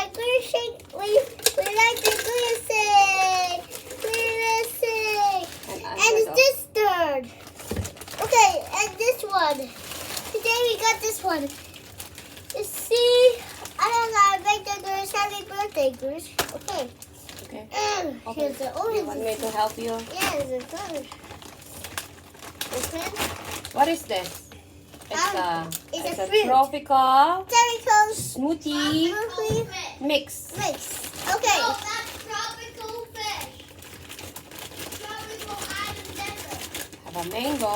like Grimace. We like the Grimace. And this third. Okay, and this one. Today we got this one. You see, I don't know. I make the Grimace happy birthday, Grimace. Okay. Okay. Here's the orange. You want me to help you? Yeah, it's a color. Open. What is this? It's It's a a fruit. tropical smoothie mix. Okay. No, that's tropical fish. Tropical island desert. Have a mango,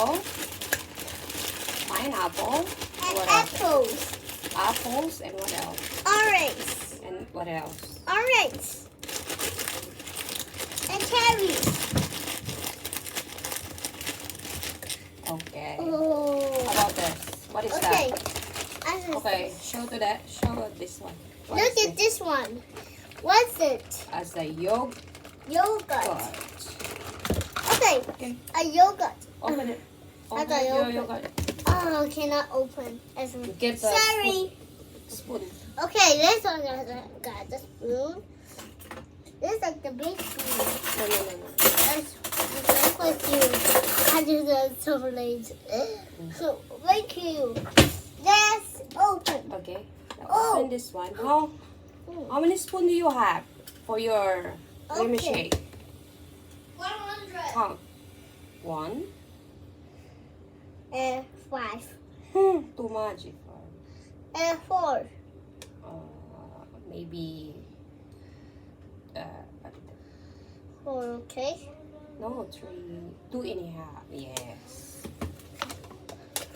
pineapple, And what else? apples. Apples, and what else? Orange. And what else? Orange. And cherries. Okay. Oh. How about this? What is Okay. that? Okay, show this one. What Look is at this one. What's it? As a yogurt. Yogurt. Okay. Okay. A yogurt. Open it. I Open got your yogurt. yogurt. Oh, cannot open. Get the Sorry. spoon. Okay, this one got the spoon. This is like the big spoon. No. That's like you. I do that so late. So, thank you. Let's open. Okay. Now Oh. open this one. How many spoons do you have for your Grimace Okay. shake? 100. Count. 1. And 5. Too much. And 4. Maybe. 4, okay. No, 3. 2.5. Yes.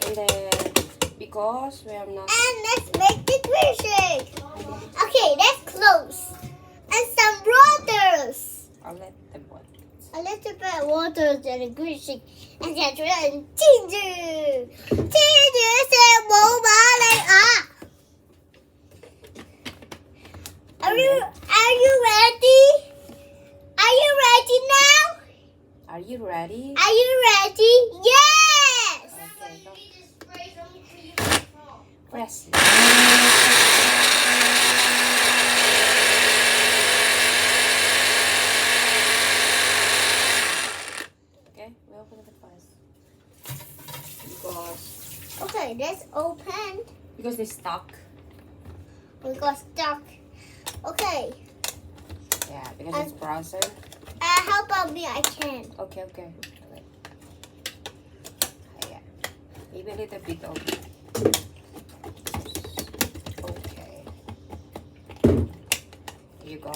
And then because we are not. And let's make the green shake. Okay, let's close. And some waters. I'll let them watch. A little bit of water and a green shake. And that's right. Ginger. Ginger said, Are you ready? Are you ready now? Are you ready? Are you ready? Yes! Okay, go. We just spray some cream on the front. Press. Okay, we open it first. Okay, let's open. Because they stuck. We got stuck. Okay. Yeah, because it's frozen. How about me? I can. Okay. Wait. Yeah. Maybe a little bit of. Okay. Here you go.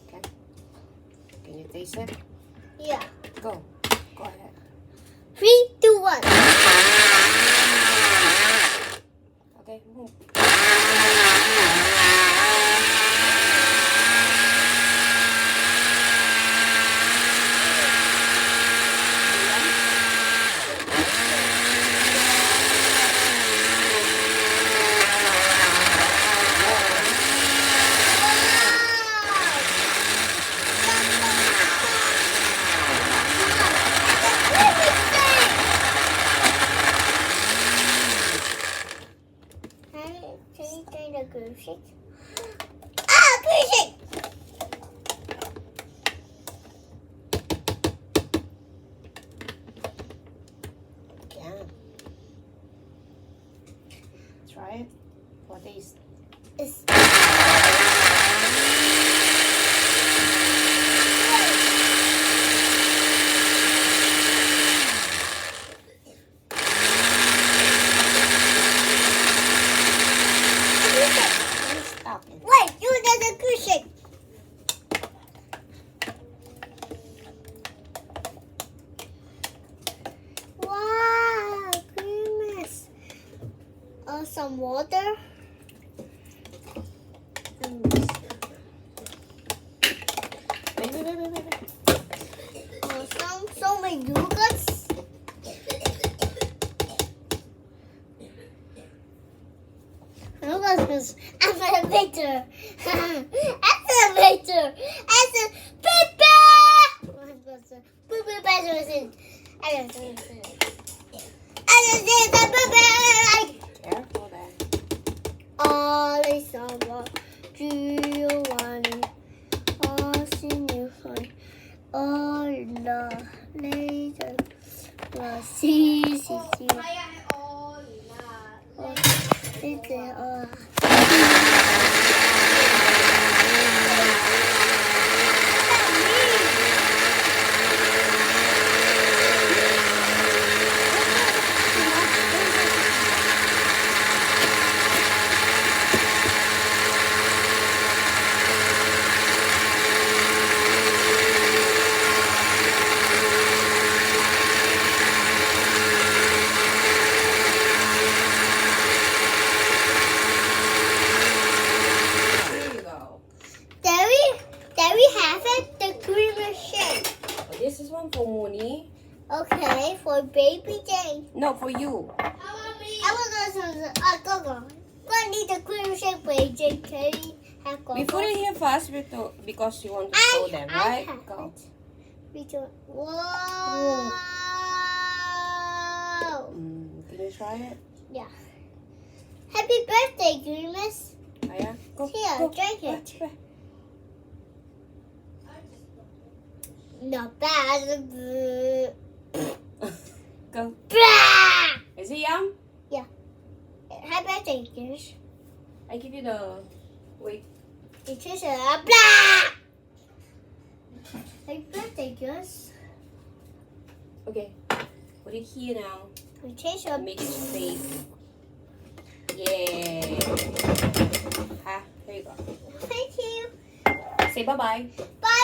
Okay. Can you taste it? Yeah. Go. Go ahead. 3, 2, 1. Okay, move. Green. Yeah. Try it. For taste. It's Stop it. Wait, you did a good shake. Wow, Grimace. Some water. Wait. So many yogurts. Because I'm a victor. I'm a victor. I'm a paper. Careful then. All I saw was one. All senior fun. All the later. See. Kaya all na. Here you go. There we have it, the Grimace shape. Oh, this is one for Mooney. Okay, for baby Jane. No, for you. How about me? I will go. I need the Grimace shape for Jane. Carry. We put it here first because you want to show them, right? have Go. it. We do. Whoa. Can you try it? Yeah. Happy birthday, Grimace. Oh, yeah? Go. Here, go. drink it. Go. Not bad. Go. Blah! Is it yum? Happy birthday, Grimace. I give you the. Wait. It is a blah! Happy birthday, Grimace. Okay. Put it here now. We taste a Make it straight. Yeah. Ha. Here you go. Thank you. Say bye-bye. Bye.